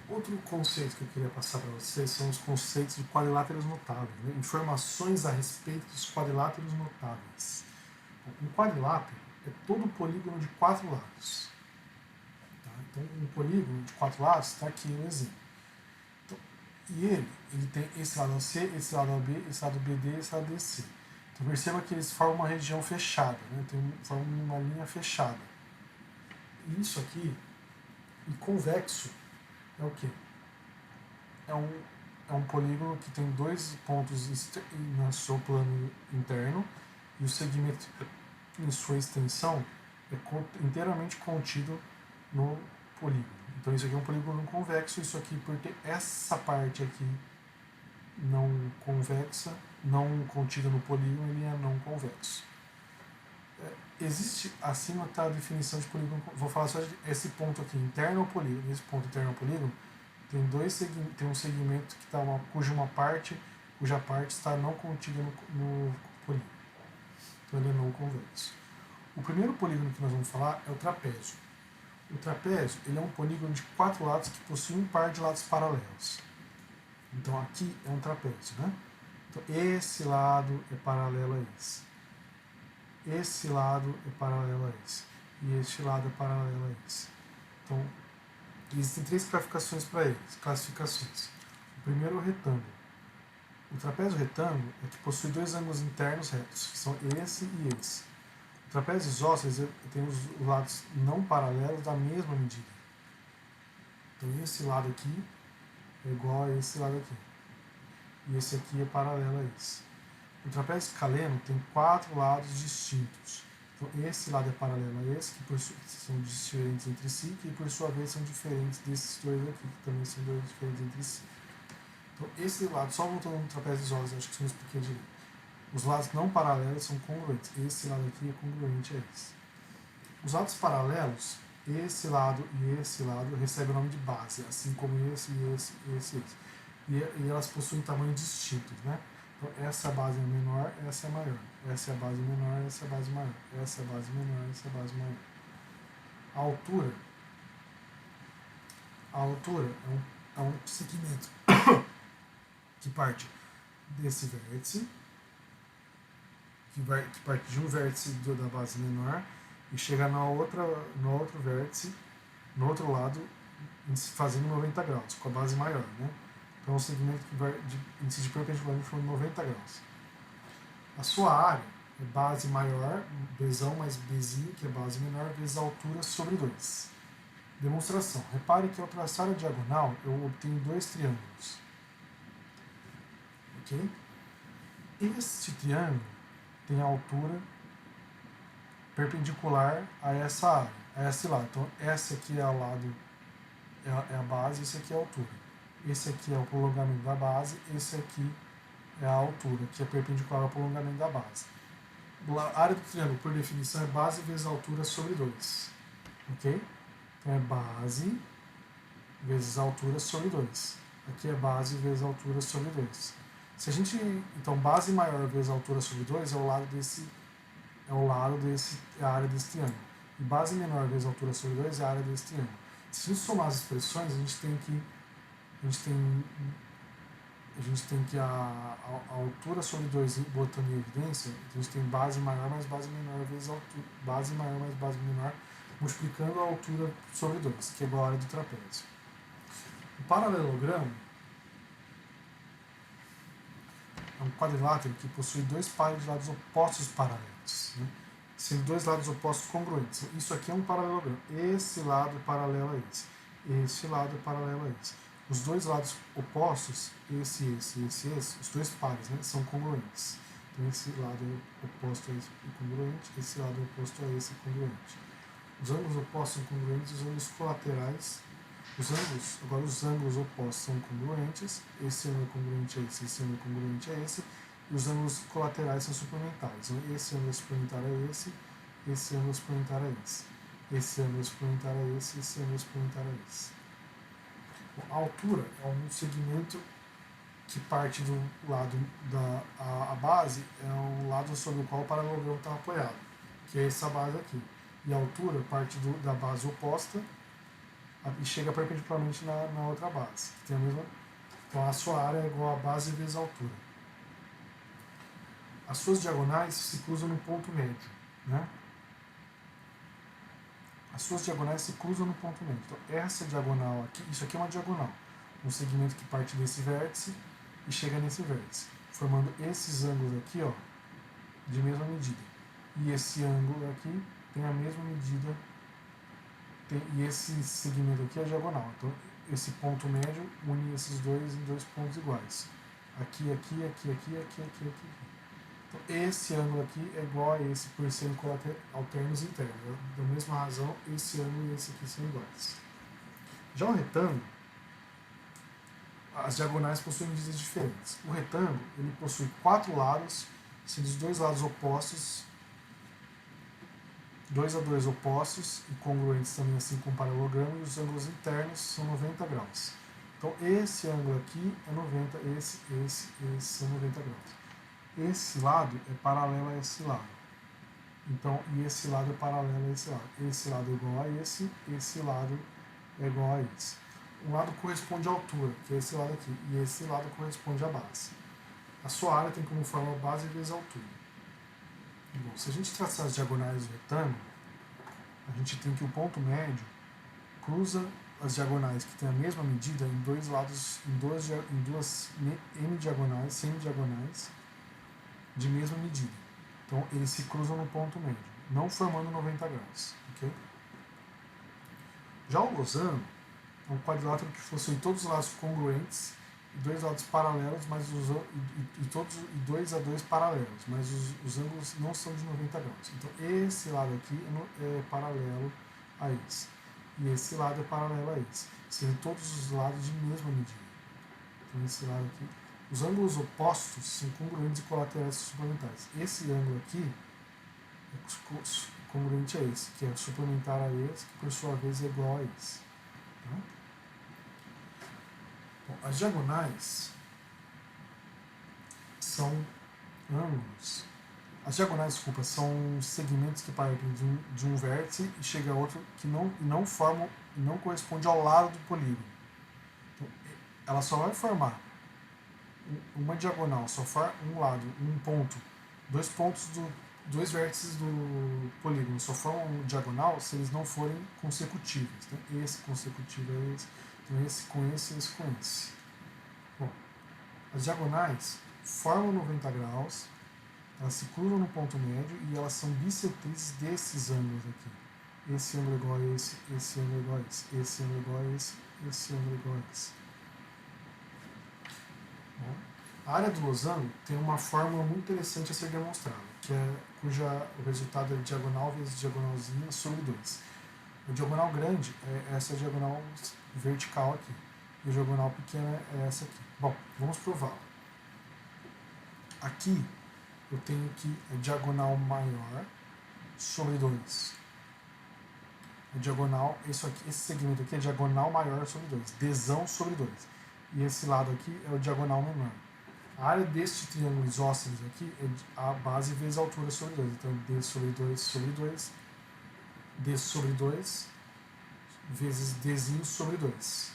Outro conceito que eu queria passar para vocês são os conceitos de quadriláteros notáveis, né? Informações a respeito dos quadriláteros notáveis. Um quadrilátero é todo polígono de 4 lados. Tá? Então, um polígono de 4 lados está aqui no exemplo. Então, e ele tem esse lado AC, esse lado AB, esse lado BD e esse lado DC. Então, perceba que eles formam uma região fechada, né? Formam uma linha fechada. E isso aqui, e convexo, é o quê? É um polígono que tem dois pontos no seu plano interno e o segmento em sua extensão é inteiramente contido no polígono. Então isso aqui é um polígono convexo, isso aqui por ter essa parte aqui não convexa, não contida no polígono, ele é não convexo. Existe, acima está a definição de polígono, vou falar só esse ponto aqui, interno ao polígono, esse ponto interno ao polígono, tem um segmento que tá cuja parte está não contida no polígono. Então ele é não convexo. O primeiro polígono que nós vamos falar é o trapézio. O trapézio ele é um polígono de 4 lados que possui um par de lados paralelos. Então aqui é um trapézio, né? Então esse lado é paralelo a esse. Esse lado é paralelo a esse. E este lado é paralelo a esse. Então existem 3 classificações. O primeiro é o retângulo. O trapézio retângulo é que possui 2 ângulos internos retos, que são esse e esse. O trapézio isósceles tem os lados não paralelos da mesma medida. Então esse lado aqui é igual a esse lado aqui. E esse aqui é paralelo a esse. O trapézio escaleno tem 4 lados distintos. Então esse lado é paralelo a esse, que são diferentes entre si, que por sua vez são diferentes desses dois aqui, que também são dois diferentes entre si. Então esse lado, só voltando no trapézio isósceles, acho que são expliquei direito. Os lados não paralelos são congruentes. Esse lado aqui é congruente a esse. Os lados paralelos, esse lado e esse lado, recebem o nome de base, assim como esse, esse, esse, esse. E elas possuem tamanhos distintos, né? Então essa base é menor, essa é maior. Essa é a base menor, essa é a base maior. Essa é a base menor, essa é a base maior. A altura é um segmento que parte desse vértice, que parte de um vértice da base menor e chega no outro vértice, no outro lado, fazendo 90 graus, com a base maior, né? Então é um segmento que vai de perpendicularmente por 90 graus. A sua área é base maior, Bzão mais Bzinho, que é base menor, vezes a altura sobre 2. Demonstração. Repare que ao traçar a diagonal, eu obtenho 2 triângulos. Ok? Este triângulo tem a altura perpendicular a essa área, a esse lado. Então, esse aqui é o lado, é a base, esse aqui é a altura. Esse aqui é o prolongamento da base, esse aqui é a altura, que é perpendicular ao prolongamento da base. A área do triângulo, por definição, é base vezes altura sobre 2. Ok? Então é base vezes altura sobre 2. Aqui é base vezes altura sobre 2. Se a gente, então, base maior vezes altura sobre 2 é a área desse triângulo. E base menor vezes altura sobre 2 é a área desse triângulo. Se a gente somar as expressões, a gente tem que a altura sobre 2 botando em evidência, a gente tem base maior mais base menor vezes altura, base maior mais base menor, multiplicando a altura sobre 2, que é igual a área do trapézio. O paralelogramo é um quadrilátero que possui 2 pares de lados opostos paralelos, né? Sendo 2 lados opostos congruentes. Isso aqui é um paralelogramo. Esse lado paralelo a esse. Esse lado paralelo a esse. Os 2 lados opostos, esse, os 2 pares, né, são congruentes. Então esse lado oposto a esse é congruente, esse lado oposto a esse é congruente. Os ângulos opostos são congruentes, os ângulos colaterais, agora os ângulos opostos são congruentes, esse ângulo é congruente a esse ângulo é congruente a esse, e os ângulos colaterais são suplementares. Então, esse ângulo é suplementar a esse ângulo é suplementar a esse. Esse ângulo é suplementar a esse ângulo é suplementar a esse. A altura é um segmento que parte do lado a base é o lado sobre o qual o paralelogramo está apoiado, que é essa base aqui. E a altura parte da base oposta e chega perpendicularmente na outra base. Que tem a mesma, então a sua área é igual a base vezes a altura. As suas diagonais se cruzam no ponto médio, né? As suas diagonais se cruzam no ponto médio. Então essa diagonal aqui, isso aqui é uma diagonal, um segmento que parte desse vértice e chega nesse vértice, formando esses ângulos aqui, ó, de mesma medida. E esse ângulo aqui tem a mesma medida, e esse segmento aqui é diagonal. Então esse ponto médio une esses dois em dois pontos iguais. Aqui, aqui, aqui, aqui, aqui, aqui, aqui. Então esse ângulo aqui é igual a esse por serem alternos internos. Da mesma razão, esse ângulo e esse aqui são iguais. Já o retângulo, as diagonais possuem medidas diferentes. O retângulo ele possui 4 lados, sendo os dois lados opostos, 2 a 2 opostos e congruentes também assim com o paralelogramo, e os ângulos internos são 90 graus. Então esse ângulo aqui é 90, esse são 90 graus. Esse lado é paralelo a esse lado. Então, e esse lado é paralelo a esse lado. Esse lado é igual a esse lado é igual a esse. Um lado corresponde à altura, que é esse lado aqui, e esse lado corresponde à base. A sua área tem como forma base vezes altura. Bom, se a gente traçar as diagonais do retângulo, a gente tem que o ponto médio cruza as diagonais que têm a mesma medida em dois lados, em duas m-diagonais, semi-diagonais, de mesma medida. Então, eles se cruzam no ponto médio, não formando 90 graus. Okay? Já o losango é um quadrilátero que possui todos os lados congruentes e dois lados paralelos, mas e 2 a 2 paralelos, mas os ângulos não são de 90 graus. Então, esse lado aqui é paralelo a esse. E esse lado é paralelo a esse. Sendo todos os lados de mesma medida. Então, esse lado aqui. Os ângulos opostos são congruentes e colaterais suplementares. Esse ângulo aqui é congruente a esse, que é suplementar a esse, que por sua vez é igual a esse. Tá? Bom, as diagonais são ângulos. As diagonais, desculpa, são segmentos que partem de um vértice e chega a outro que não formam e não corresponde ao lado do polígono. Então, ela só vai formar uma diagonal, só for um lado, um ponto, dois vértices do polígono só formam uma diagonal se eles não forem consecutivos. Então, esse consecutivo é esse, então esse com esse, esse com esse. Bom, as diagonais formam 90 graus, elas se cruzam no ponto médio e elas são bissetrizes desses ângulos aqui. Esse ângulo é igual a esse ângulo é igual a esse ângulo é igual a esse ângulo é igual a esse. Bom, a área do losango tem uma fórmula muito interessante a ser demonstrada, cuja o resultado é diagonal vezes diagonalzinha sobre 2. O diagonal grande é essa diagonal vertical aqui, e a diagonal pequena é essa aqui. Bom, vamos prová-la. Aqui eu tenho que a diagonal maior sobre 2. A diagonal, esse segmento aqui é diagonal maior sobre 2, Dzão sobre 2. E esse lado aqui é o diagonal menor. A área deste triângulo isósceles aqui é a base vezes a altura sobre 2. Então, D sobre 2 sobre 2, D sobre 2, vezes Dzinho sobre 2.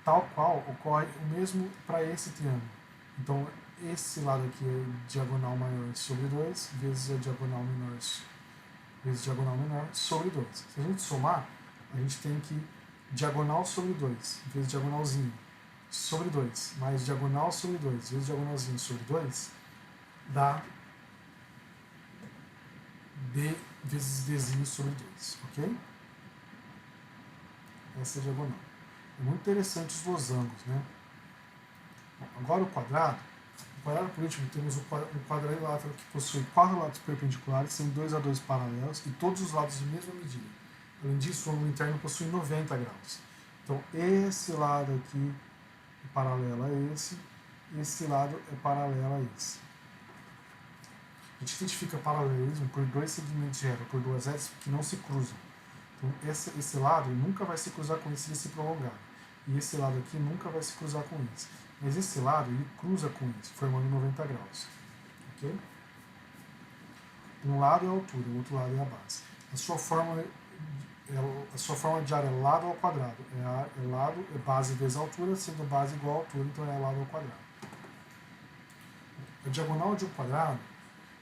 Tal qual ocorre o mesmo para esse triângulo. Então, esse lado aqui é diagonal maior sobre 2, vezes a diagonal menor, vezes diagonal menor sobre 2. Se a gente somar, a gente tem que diagonal sobre 2, vezes diagonalzinho, sobre 2, mais diagonal sobre 2, vezes diagonalzinho sobre 2, dá D vezes Dzinho sobre 2, ok? Essa é a diagonal. É muito interessante os losangos, né? Bom, agora o quadrado. O quadrado, por último, temos o quadrilátero que possui 4 lados perpendiculares, sendo 2 a 2 paralelos, e todos os lados de mesma medida. Além disso, o ângulo interno possui 90 graus. Então, esse lado aqui é paralelo a esse lado é paralelo a esse. A gente identifica paralelismo por dois segmentos de reta, por duas retas que não se cruzam. Então, esse lado nunca vai se cruzar com esse e se prolongar. E esse lado aqui nunca vai se cruzar com esse. Mas esse lado ele cruza com esse, formando 90 graus. Ok? Um lado é a altura, o outro lado é a base. A sua fórmula a sua forma de área é lado ao quadrado. É lado, é base vezes altura, sendo base igual a altura, então é lado ao quadrado. A diagonal de um quadrado,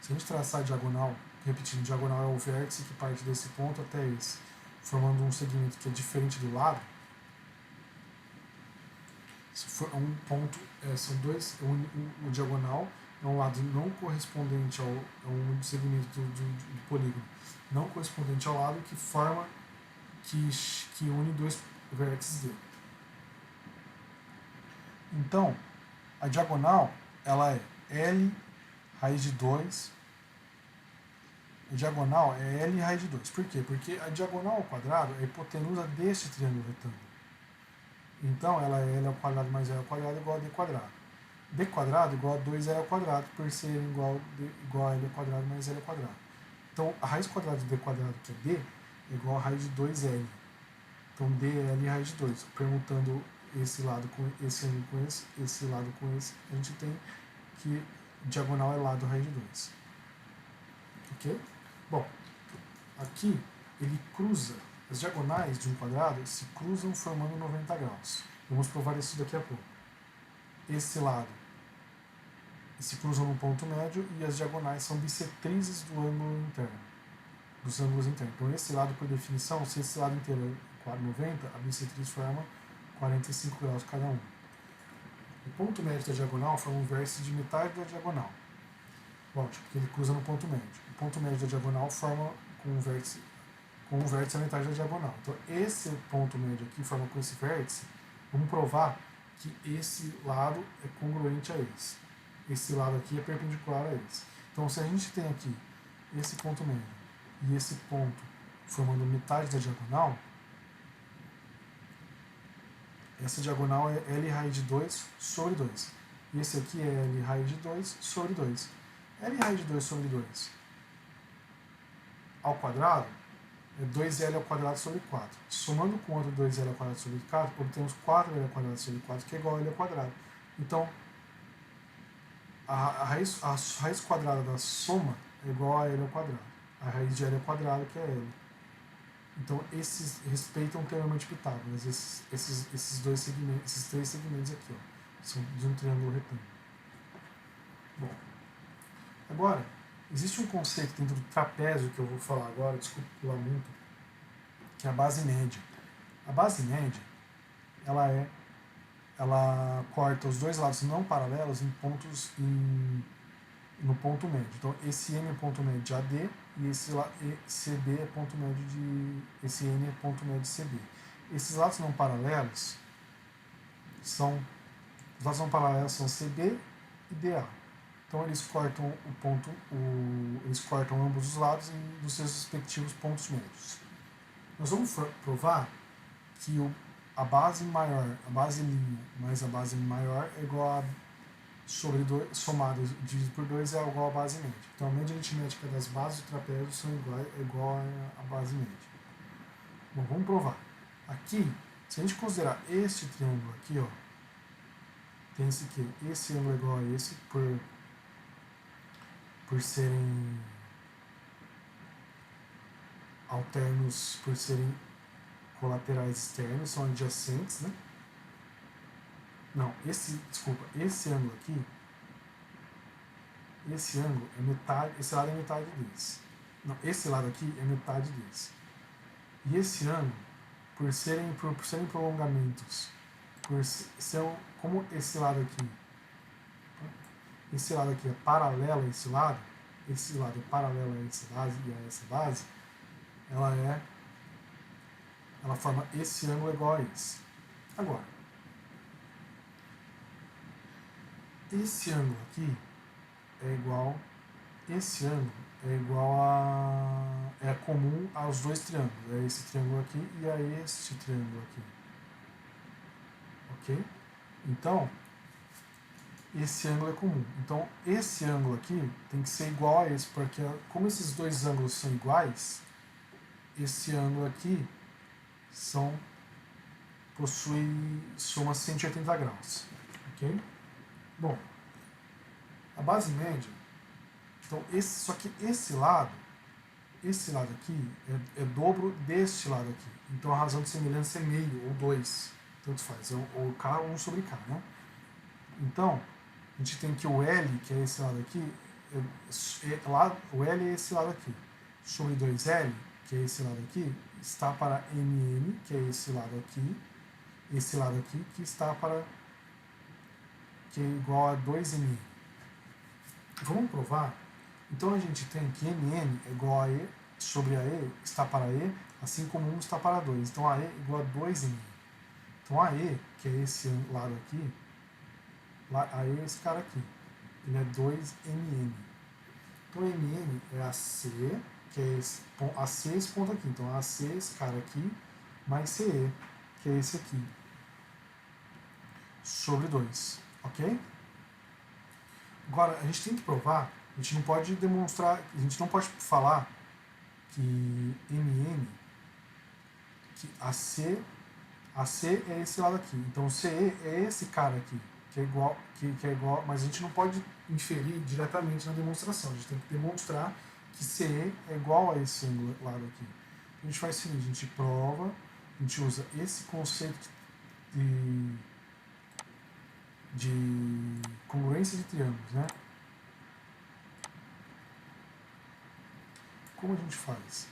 se a gente traçar a diagonal, repetindo, diagonal é o vértice que parte desse ponto até esse, formando um segmento que é diferente do lado. Se for um ponto, são dois, o diagonal é um lado não correspondente a um segmento do polígono, não correspondente ao lado que forma, que une dois vértices dele. Então, a diagonal, ela é L raiz de 2. A diagonal é L raiz de 2. Por quê? Porque a diagonal ao quadrado é a hipotenusa deste triângulo retângulo. Então, ela é L ao quadrado mais L ao quadrado igual a D quadrado. D quadrado igual a 2L ao quadrado, por ser igual a L ao quadrado mais L ao quadrado. Então, a raiz quadrada de D quadrado, que é D, é igual a raiz de 2L. Então, D é L raiz de 2. Permutando esse lado com esse ângulo com esse lado com esse, a gente tem que diagonal é lado raiz de 2. Ok? Bom, aqui ele cruza, as diagonais de um quadrado se cruzam formando 90 graus. Vamos provar isso daqui a pouco. Esse lado se cruzam no ponto médio e as diagonais são bissetrizes do ângulo interno, dos ângulos internos. Então esse lado, por definição, se esse lado inteiro é 90, a bissetriz forma 45 graus cada um. O ponto médio da diagonal forma um vértice de metade da diagonal. Lógico, porque ele cruza no ponto médio. O ponto médio da diagonal forma com um vértice a metade da diagonal. Então esse ponto médio aqui forma com esse vértice. Vamos provar que esse lado é congruente a esse. Esse lado aqui é perpendicular a esse. Então se a gente tem aqui esse ponto médio e esse ponto formando metade da diagonal, essa diagonal é L raiz de 2 sobre 2. E esse aqui é L raiz de 2 sobre 2. L raiz de 2 sobre 2 ao quadrado é 2L ao quadrado sobre 4. Somando com outro 2L ao quadrado sobre 4, obtemos 4L ao quadrado sobre 4, que é igual a L ao quadrado. Então, a raiz quadrada da soma é igual a L ao quadrado. A raiz de L ao quadrado, que é L. Então, esses respeitam o teorema de Pitágoras, esses dois segmentos, esses três segmentos aqui, ó, são de um triângulo retângulo. Bom, agora, existe um conceito dentro do trapézio que eu vou falar agora, desculpa pular muito, que é a base média. A base média, ela corta os dois lados não paralelos em pontos no ponto médio. Então, esse M é ponto médio de AD e esse CB é ponto médio de... esse N é ponto médio de CB. Esses lados não paralelos são... os lados não paralelos são CB e DA. Então, eles cortam eles cortam ambos os lados dos seus respectivos pontos médios. Nós vamos provar que a base maior, a base linha mais a base maior é igual a somado dividido por 2 é igual à base média. Então a média aritmética das bases do trapézio são igual à base média. Bom, vamos provar. Aqui, se a gente considerar este triângulo aqui, ó, tem esse aqui, esse ângulo é igual a esse por serem alternos, por serem colaterais externos, são adjacentes, né? Não, esse ângulo aqui, esse ângulo é metade, esse lado é metade desse. Não, esse lado aqui é metade desse. E esse ângulo, por serem prolongamentos, como esse lado aqui é paralelo a esse lado é paralelo a essa base e a essa base, ela forma esse ângulo igual a esse. Agora, esse ângulo aqui é igual é comum aos dois triângulos, é esse triângulo aqui e a este triângulo aqui. Ok? Então, esse ângulo é comum. Então, esse ângulo aqui tem que ser igual a esse, porque como esses dois ângulos são iguais, esse ângulo aqui soma 180 graus. Ok? Bom, a base média, então só que esse lado esse lado aqui é dobro deste lado aqui. Então a razão de semelhança é meio, ou 2. Tanto faz, ou K 1 sobre K, né? Então, a gente tem que o L, que é esse lado aqui, o L é esse lado aqui, sobre 2L, que é esse lado aqui, está para MN, que é esse lado aqui, que está para, que é igual a 2MN. Vamos provar? Então a gente tem que MN é igual a E sobre a E está para E, assim como 1 está para 2. Então a E é igual a 2MN. Então a E, que é esse lado aqui, a E é esse cara aqui, ele é 2MN. Então MN é a C, que é esse, AC é esse ponto aqui. Então AC é esse cara aqui, mais CE, que é esse aqui, sobre 2. Ok? Agora, a gente tem que provar, a gente não pode demonstrar, a gente não pode falar que MN, que AC é esse lado aqui. Então CE é esse cara aqui, que é igual, mas a gente não pode inferir diretamente na demonstração. A gente tem que demonstrar que CE é igual a esse ângulo lado aqui. A gente faz o seguinte, a gente prova, a gente usa esse conceito de congruência de triângulos, né? Como a gente faz?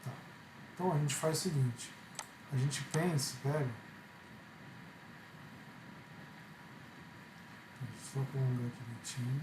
Tá. Então a gente faz o seguinte, a gente pega, só prolongar aqui direitinho.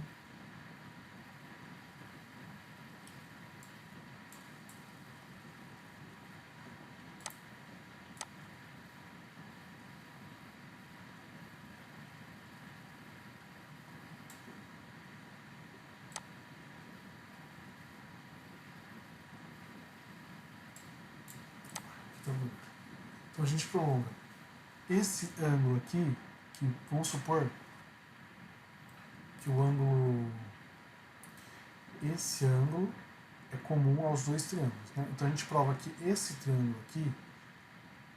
Então a gente prolonga esse ângulo aqui, que vamos supor que o ângulo, esse ângulo é comum aos dois triângulos, né? Então a gente prova que esse triângulo aqui,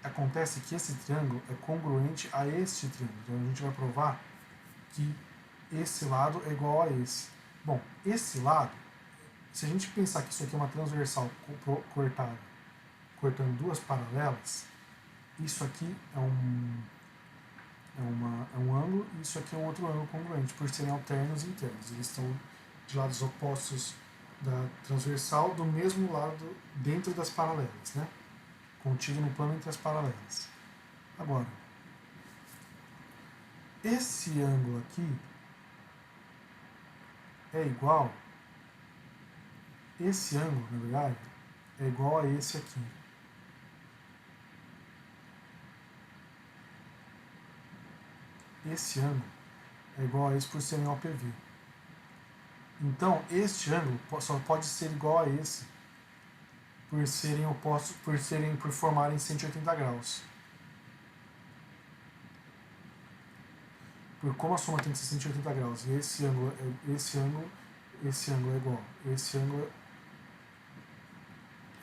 acontece que esse triângulo é congruente a este triângulo. Então a gente vai provar que esse lado é igual a esse. Bom, esse lado, se a gente pensar que isso aqui é uma transversal cortando duas paralelas, isso aqui é um ângulo e isso aqui é um outro ângulo congruente, por serem alternos e internos. Eles estão de lados opostos da transversal, do mesmo lado dentro das paralelas, né? Contido no plano entre as paralelas. Agora, esse ângulo aqui é igual, esse ângulo, na verdade, é igual a esse aqui. Esse ângulo é igual a esse por serem OPV. Então, este ângulo só pode ser igual a esse por serem opostos, por formarem 180 graus. Por como a soma tem que ser 180 graus, e esse ângulo é igual, esse ângulo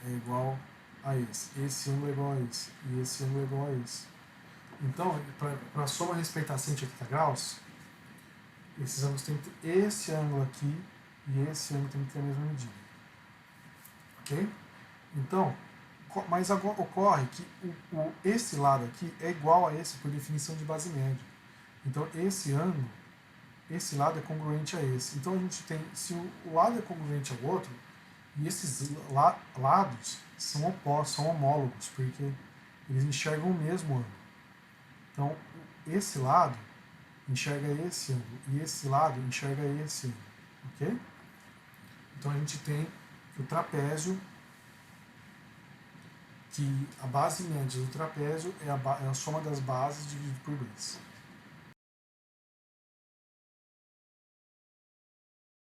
é igual a esse ângulo é igual a esse, e esse ângulo é igual a esse. Então, para a soma respeitar 180 graus, esses ângulos têm que ter esse ângulo aqui e esse ângulo tem que ter a mesma medida. Ok? Então, mas agora ocorre que esse lado aqui é igual a esse por definição de base média. Então, esse ângulo, esse lado é congruente a esse. Então, a gente tem, se o lado é congruente ao outro, e esses lados são opostos, são homólogos, porque eles enxergam o mesmo ângulo. Então, esse lado enxerga esse ângulo e esse lado enxerga esse ângulo, ok? Então a gente tem o trapézio, que a base média do trapézio é a soma das bases dividido por 2.